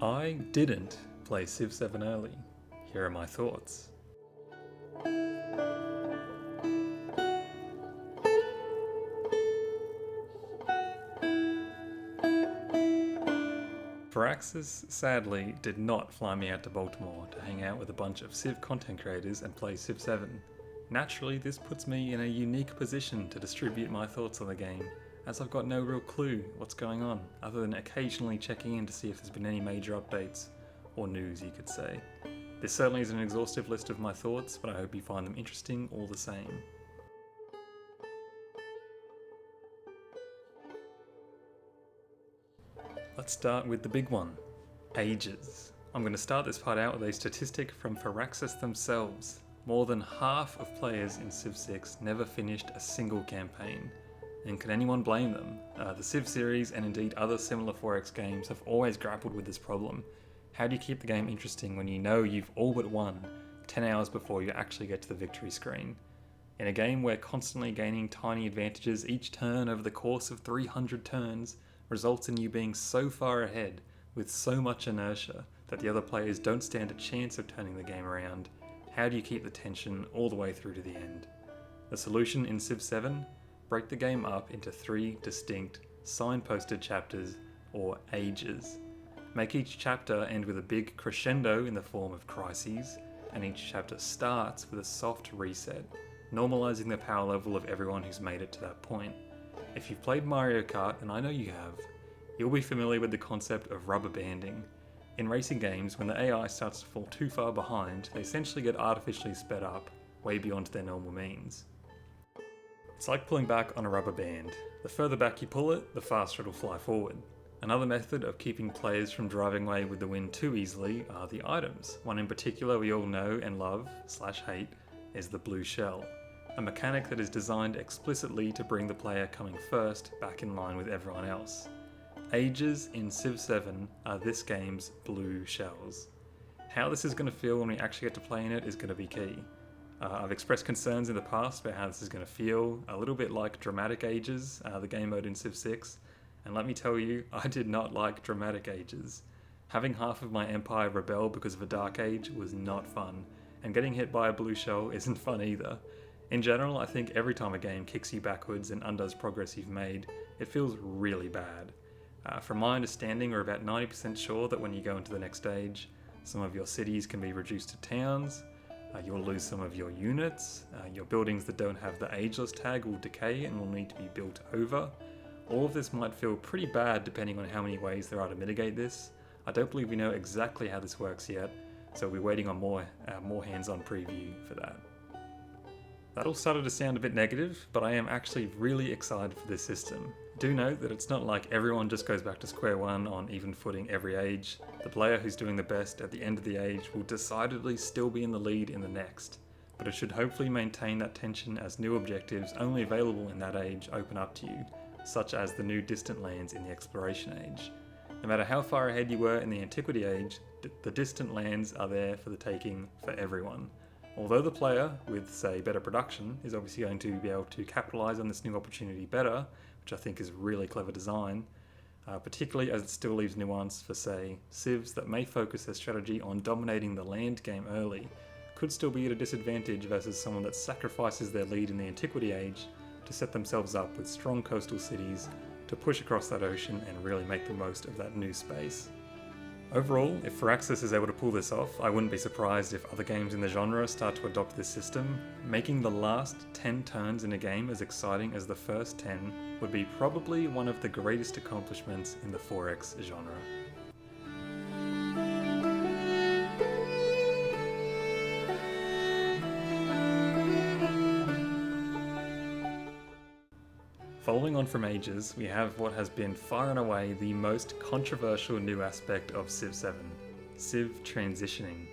I didn't play Civ 7 early. Here are my thoughts. Firaxis sadly did not fly me out to Baltimore to hang out with a bunch of Civ content creators and play Civ 7. Naturally, this puts me in a unique position to distribute my thoughts on the game, as I've got no real clue what's going on, other than occasionally checking in to see if there's been any major updates, or news you could say. This certainly isn't an exhaustive list of my thoughts, but I hope you find them interesting all the same. Let's start with the big one, ages. I'm going to start this part out with a statistic from Firaxis themselves. More than half of players in Civ 6 never finished a single campaign. And can anyone blame them? The Civ series and indeed other similar 4X games have always grappled with this problem. How do you keep the game interesting when you know you've all but won 10 hours before you actually get to the victory screen? In a game where constantly gaining tiny advantages each turn over the course of 300 turns results in you being so far ahead with so much inertia that the other players don't stand a chance of turning the game around, how do you keep the tension all the way through to the end? The solution in Civ 7? Break the game up into 3 distinct, signposted chapters, or ages. Make each chapter end with a big crescendo in the form of crises, and each chapter starts with a soft reset, normalizing the power level of everyone who's made it to that point. If you've played Mario Kart, and I know you have, you'll be familiar with the concept of rubber banding. In racing games, when the AI starts to fall too far behind, they essentially get artificially sped up, way beyond their normal means. It's like pulling back on a rubber band. The further back you pull it, the faster it'll fly forward. Another method of keeping players from driving away with the wind too easily are the items. One in particular we all know and love, / hate, is the blue shell. A mechanic that is designed explicitly to bring the player coming first back in line with everyone else. Ages in Civ 7 are this game's blue shells. How this is going to feel when we actually get to play in it is going to be key. I've expressed concerns in the past about how this is going to feel, a little bit like Dramatic Ages, the game mode in Civ 6, and let me tell you, I did not like Dramatic Ages. Having half of my empire rebel because of a Dark Age was not fun, and getting hit by a blue shell isn't fun either. In general, I think every time a game kicks you backwards and undoes progress you've made, it feels really bad. From my understanding, we're about 90% sure that when you go into the next stage, some of your cities can be reduced to towns, you'll lose some of your units, your buildings that don't have the ageless tag will decay and will need to be built over. All of this might feel pretty bad depending on how many ways there are to mitigate this. I don't believe we know exactly how this works yet, so we're waiting on more hands-on preview for that. That all started to sound a bit negative, but I am actually really excited for this system. Do note that it's not like everyone just goes back to square one on even footing every age. The player who's doing the best at the end of the age will decidedly still be in the lead in the next, but it should hopefully maintain that tension as new objectives only available in that age open up to you, such as the new distant lands in the exploration age. No matter how far ahead you were in the antiquity age, the distant lands are there for the taking for everyone. Although the player, with say better production, is obviously going to be able to capitalise on this new opportunity better, which I think is really clever design, particularly as it still leaves nuance for say civs that may focus their strategy on dominating the land game early, could still be at a disadvantage versus someone that sacrifices their lead in the antiquity age to set themselves up with strong coastal cities to push across that ocean and really make the most of that new space. Overall, if Firaxis is able to pull this off, I wouldn't be surprised if other games in the genre start to adopt this system. Making the last 10 turns in a game as exciting as the first 10 would be probably one of the greatest accomplishments in the 4X genre. Following on from ages, we have what has been far and away the most controversial new aspect of Civ 7, Civ Transitioning.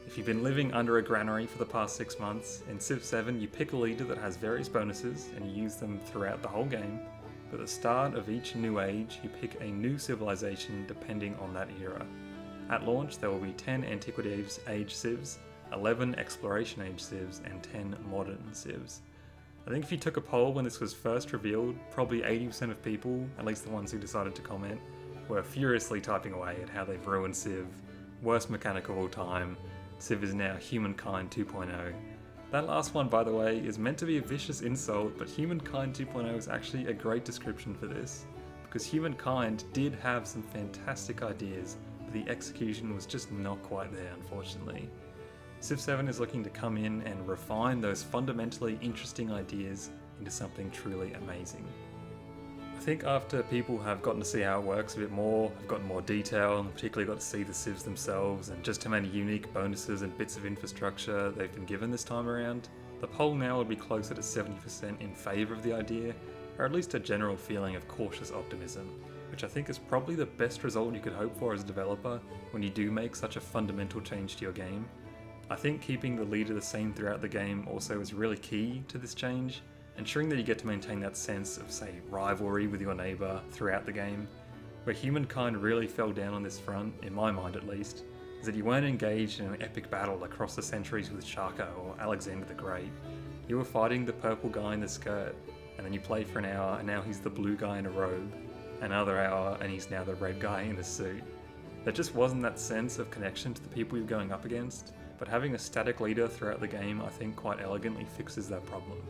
If you've been living under a granary for the past 6 months, in Civ 7 you pick a leader that has various bonuses and you use them throughout the whole game, but at the start of each new age you pick a new civilization depending on that era. At launch there will be 10 Antiquity Age civs, 11 Exploration Age civs and 10 Modern civs. I think if you took a poll when this was first revealed, probably 80% of people, at least the ones who decided to comment, were furiously typing away at how they've ruined Civ, worst mechanic of all time, Civ is now Humankind 2.0. That last one, by the way, is meant to be a vicious insult, but Humankind 2.0 is actually a great description for this, because Humankind did have some fantastic ideas, but the execution was just not quite there, unfortunately. Civ 7 is looking to come in and refine those fundamentally interesting ideas into something truly amazing. I think after people have gotten to see how it works a bit more, have gotten more detail, and particularly got to see the civs themselves and just how many unique bonuses and bits of infrastructure they've been given this time around, the poll now would be closer to 70% in favour of the idea, or at least a general feeling of cautious optimism, which I think is probably the best result you could hope for as a developer when you do make such a fundamental change to your game. I think keeping the leader the same throughout the game also is really key to this change, ensuring that you get to maintain that sense of, say, rivalry with your neighbour throughout the game. Where Humankind really fell down on this front, in my mind at least, is that you weren't engaged in an epic battle across the centuries with Shaka or Alexander the Great. You were fighting the purple guy in the skirt, and then you play for an hour and now he's the blue guy in a robe, another hour and he's now the red guy in a suit. There just wasn't that sense of connection to the people you're going up against, but having a static leader throughout the game I think quite elegantly fixes that problem.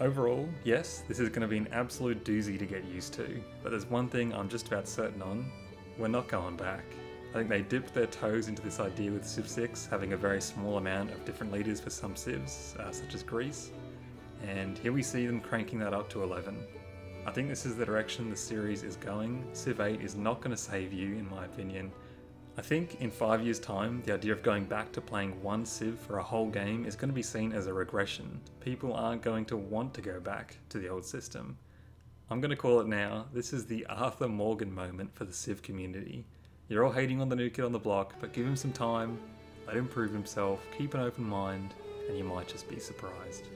Overall, yes, this is going to be an absolute doozy to get used to, but there's one thing I'm just about certain on: we're not going back. I think they dipped their toes into this idea with Civ 6, having a very small amount of different leaders for some civs, such as Greece, and here we see them cranking that up to 11. I think this is the direction the series is going. Civ 8 is not going to save you, in my opinion. I think in 5 years' time, the idea of going back to playing one Civ for a whole game is going to be seen as a regression. People aren't going to want to go back to the old system. I'm going to call it now, this is the Arthur Morgan moment for the Civ community. You're all hating on the new kid on the block, but give him some time, let him prove himself, keep an open mind, and you might just be surprised.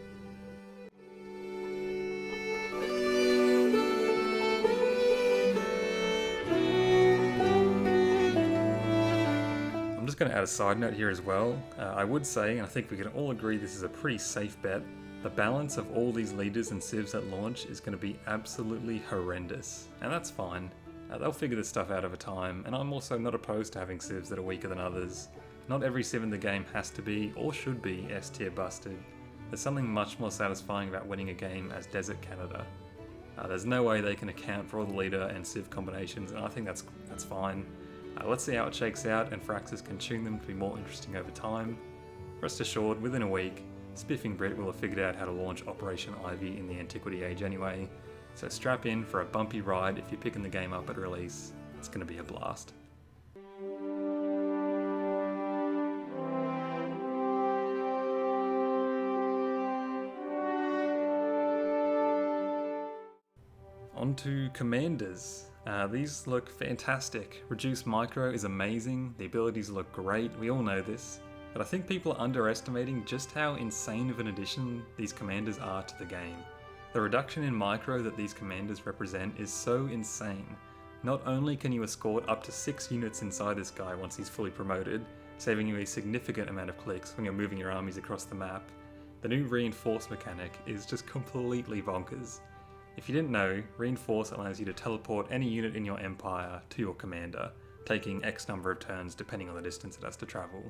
I'm just going to add a side note here as well. I would say, and I think we can all agree this is a pretty safe bet, the balance of all these leaders and civs at launch is going to be absolutely horrendous. And that's fine. They'll figure this stuff out over time, and I'm also not opposed to having civs that are weaker than others. Not every civ in the game has to be, or should be, S tier busted. There's something much more satisfying about winning a game as Desert Canada. There's no way they can account for all the leader and civ combinations, and I think that's fine. Let's see how it shakes out, and Firaxis can tune them to be more interesting over time. Rest assured, within a week, Spiffing Brit will have figured out how to launch Operation Ivy in the Antiquity Age anyway, so strap in for a bumpy ride if you're picking the game up at release. It's going to be a blast. On to Commanders. These look fantastic. Reduced Micro is amazing, the abilities look great, we all know this, but I think people are underestimating just how insane of an addition these Commanders are to the game. The reduction in Micro that these Commanders represent is so insane. Not only can you escort up to 6 units inside this guy once he's fully promoted, saving you a significant amount of clicks when you're moving your armies across the map, the new Reinforce mechanic is just completely bonkers. If you didn't know, Reinforce allows you to teleport any unit in your empire to your commander, taking X number of turns depending on the distance it has to travel.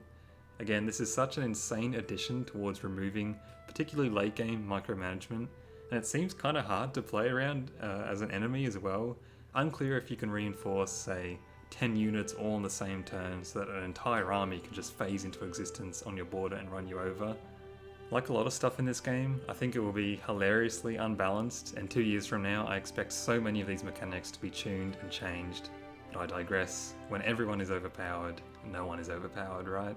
Again, this is such an insane addition towards removing particularly late game micromanagement, and it seems kind of hard to play around as an enemy as well. Unclear if you can reinforce, say, 10 units all on the same turn so that an entire army can just phase into existence on your border and run you over. Like a lot of stuff in this game, I think it will be hilariously unbalanced, and 2 years from now I expect so many of these mechanics to be tuned and changed. But I digress. When everyone is overpowered, no one is overpowered, right?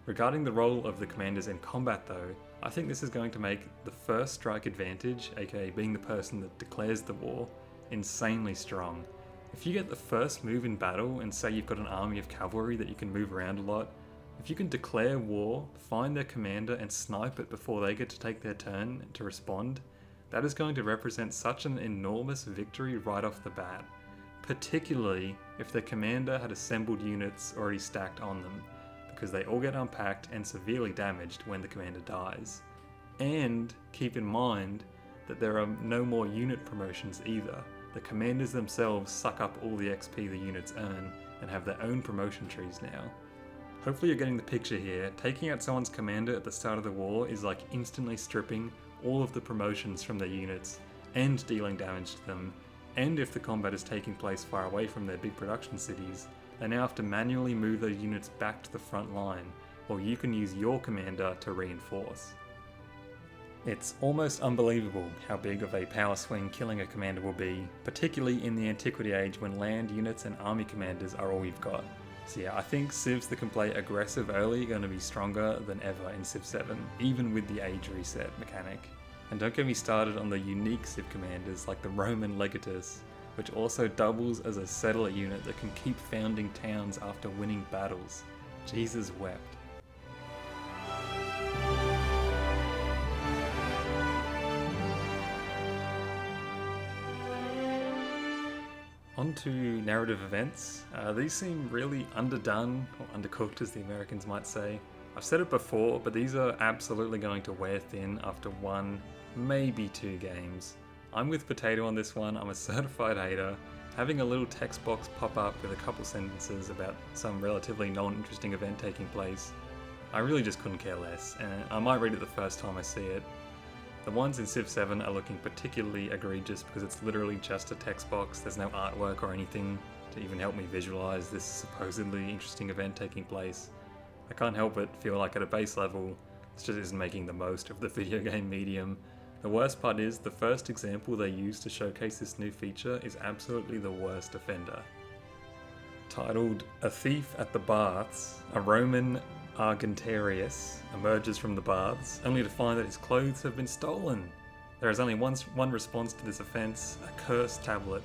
Regarding the role of the commanders in combat though, I think this is going to make the first strike advantage, aka being the person that declares the war, insanely strong. If you get the first move in battle and say you've got an army of cavalry that you can move around a lot, if you can declare war, find their commander and snipe it before they get to take their turn to respond, that is going to represent such an enormous victory right off the bat, particularly if their commander had assembled units already stacked on them, because they all get unpacked and severely damaged when the commander dies. And keep in mind that there are no more unit promotions either, The commanders themselves suck up all the XP the units earn and have their own promotion trees now. Hopefully you're getting the picture here. Taking out someone's commander at the start of the war is like instantly stripping all of the promotions from their units and dealing damage to them, and if the combat is taking place far away from their big production cities, they now have to manually move those units back to the front line, while you can use your commander to reinforce. It's almost unbelievable how big of a power swing killing a commander will be, particularly in the Antiquity Age when land units and army commanders are all you've got. So yeah, I think civs that can play aggressive early are going to be stronger than ever in Civ 7, even with the age reset mechanic. And don't get me started on the unique civ commanders like the Roman Legatus, which also doubles as a settler unit that can keep founding towns after winning battles. Jesus wept. On to narrative events. These seem really underdone, or undercooked as the Americans might say. I've said it before, but these are absolutely going to wear thin after one, maybe 2 games. I'm with Potato on this one. I'm a certified hater. Having a little text box pop up with a couple sentences about some relatively non-interesting event taking place, I really just couldn't care less, and I might read it the first time I see it. The ones in Civ 7 are looking particularly egregious because it's literally just a text box. There's no artwork or anything to even help me visualize this supposedly interesting event taking place. I can't help but feel like at a base level, this just isn't making the most of the video game medium. The worst part is, the first example they use to showcase this new feature is absolutely the worst offender. Titled "A Thief at the Baths," a Roman Argentarius emerges from the baths, only to find that his clothes have been stolen. There is only one response to this offence: a cursed tablet.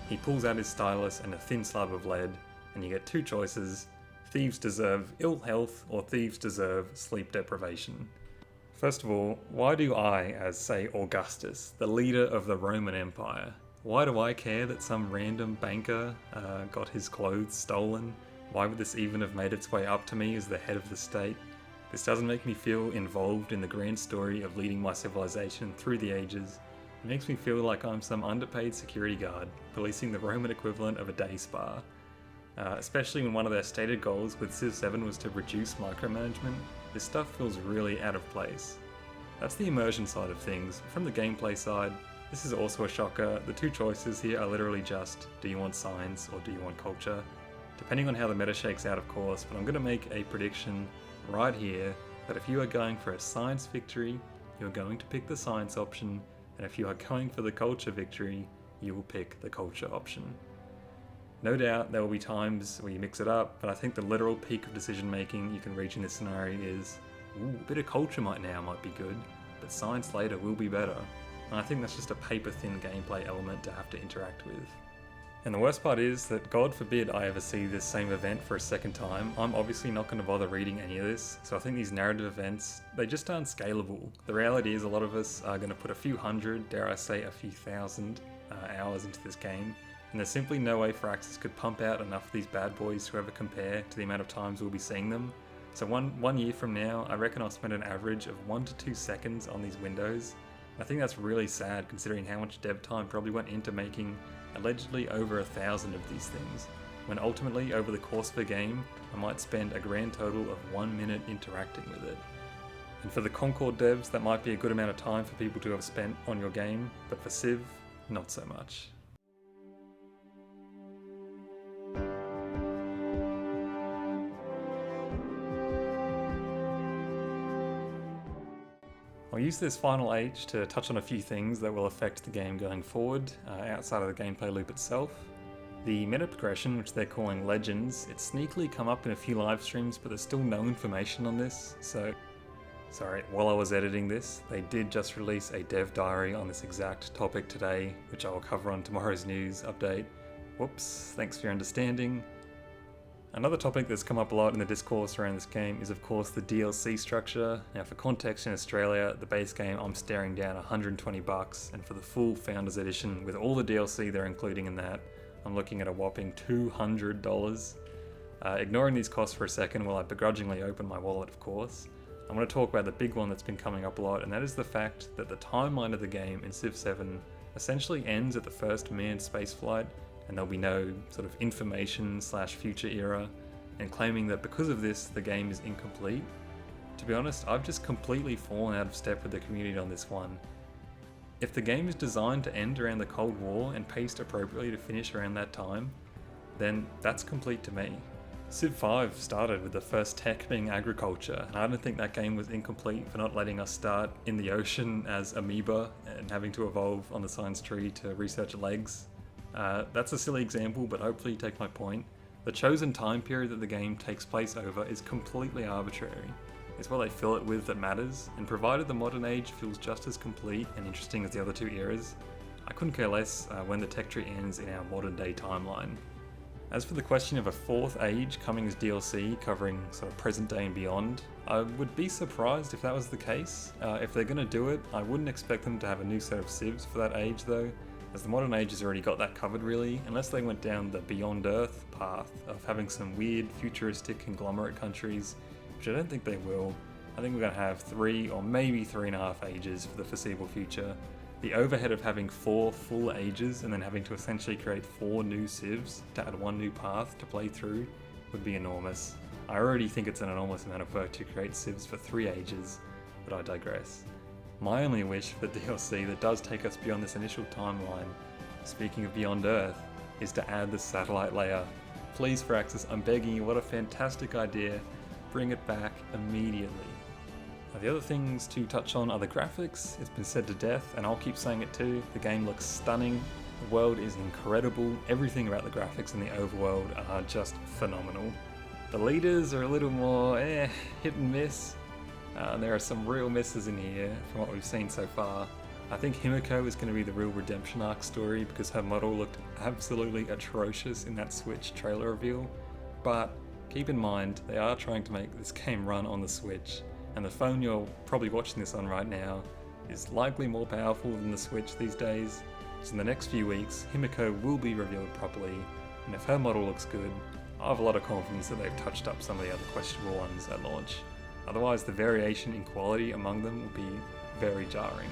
He pulls out his stylus and a thin slab of lead, and you get 2 choices: thieves deserve ill health, or thieves deserve sleep deprivation. First of all, why do I, as say Augustus, the leader of the Roman Empire, why do I care that some random banker got his clothes stolen? Why would this even have made its way up to me as the head of the state? This doesn't make me feel involved in the grand story of leading my civilization through the ages. It makes me feel like I'm some underpaid security guard, policing the Roman equivalent of a day spa. Especially when one of their stated goals with Civ 7 was to reduce micromanagement, this stuff feels really out of place. That's the immersion side of things. From the gameplay side, this is also a shocker. The 2 choices here are literally just, do you want science or do you want culture? Depending on how the meta shakes out, of course, but I'm going to make a prediction right here that if you are going for a science victory, you're going to pick the science option, and if you are going for the culture victory, you will pick the culture option. No doubt there will be times where you mix it up, but I think the literal peak of decision making you can reach in this scenario is, ooh, a bit of culture might be good, but science later will be better. And I think that's just a paper-thin gameplay element to have to interact with. And the worst part is that, God forbid I ever see this same event for a second time, I'm obviously not going to bother reading any of this, so I think these narrative events, they just aren't scalable. The reality is a lot of us are going to put a few hundred, dare I say a few thousand hours into this game, and there's simply no way Firaxis could pump out enough of these bad boys to ever compare to the amount of times we'll be seeing them. So one year from now, I reckon I'll spend an average of 1 to 2 seconds on these windows. I think that's really sad considering how much dev time probably went into making allegedly over 1,000 of these things, when ultimately over the course of a game, I might spend a grand total of 1 minute interacting with it. And for the Concord devs, that might be a good amount of time for people to have spent on your game, but for Civ, not so much. I'll use this final H to touch on a few things that will affect the game going forward, outside of the gameplay loop itself. The meta progression, which they're calling Legends, it's sneakily come up in a few live streams, but there's still no information on this, so... Sorry, while I was editing this, they did just release a dev diary on this exact topic today, which I will cover on tomorrow's news update. Whoops, thanks for your understanding. Another topic that's come up a lot in the discourse around this game is of course the DLC structure. Now for context, in Australia, the base game I'm staring down $120, and for the full Founders Edition with all the DLC they're including in that, I'm looking at a whopping $200. Ignoring these costs for a second while I begrudgingly open my wallet, of course, I want to talk about the big one that's been coming up a lot, and that is the fact that the timeline of the game in Civ 7 essentially ends at the first manned spaceflight, and there'll be no sort of information / future era, and claiming that because of this the game is incomplete. To be honest, I've just completely fallen out of step with the community on this one. If the game is designed to end around the Cold War and paced appropriately to finish around that time, then that's complete to me. Civ 5 started with the first tech being agriculture, and I don't think that game was incomplete for not letting us start in the ocean as amoeba and having to evolve on the science tree to research legs. That's a silly example, but hopefully you take my point. The chosen time period that the game takes place over is completely arbitrary. It's what they fill it with that matters, and provided the modern age feels just as complete and interesting as the other two eras, I couldn't care less when the tech tree ends in our modern day timeline. As for the question of a fourth age coming as DLC covering sort of present day and beyond, I would be surprised if that was the case. If they're going to do it, I wouldn't expect them to have a new set of civs for that age though, as the modern age has already got that covered really, unless they went down the Beyond Earth path of having some weird futuristic conglomerate countries, which I don't think they will. I think we're going to have 3 or maybe 3.5 ages for the foreseeable future. The overhead of having 4 full ages and then having to essentially create 4 new civs to add 1 new path to play through would be enormous. I already think it's an enormous amount of work to create civs for 3 ages, but I digress. My only wish for DLC that does take us beyond this initial timeline, speaking of Beyond Earth, is to add the satellite layer. Please Firaxis, I'm begging you, what a fantastic idea. Bring it back immediately. The other things to touch on are the graphics. It's been said to death, and I'll keep saying it too. The game looks stunning, the world is incredible, everything about the graphics in the overworld are just phenomenal. The leaders are a little more hit and miss. There are some real misses in here from what we've seen so far. I think Himiko is going to be the real redemption arc story because her model looked absolutely atrocious in that Switch trailer reveal, but keep in mind they are trying to make this game run on the Switch. And the phone you're probably watching this on right now is likely more powerful than the Switch these days, so in the next few weeks, Himiko will be revealed properly, and if her model looks good, I have a lot of confidence that they've touched up some of the other questionable ones at launch. Otherwise, the variation in quality among them will be very jarring.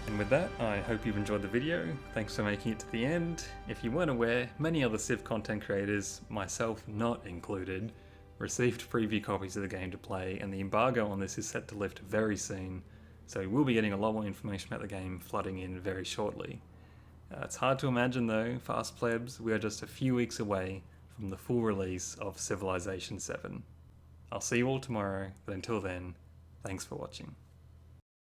And with that, I hope you've enjoyed the video. Thanks for making it to the end. If you weren't aware, many other Civ content creators, myself not included, received preview copies of the game to play, and the embargo on this is set to lift very soon, so we'll be getting a lot more information about the game flooding in very shortly. It's hard to imagine though, for us plebs, we are just a few weeks away from the full release of Civilization 7. I'll see you all tomorrow, but until then, thanks for watching.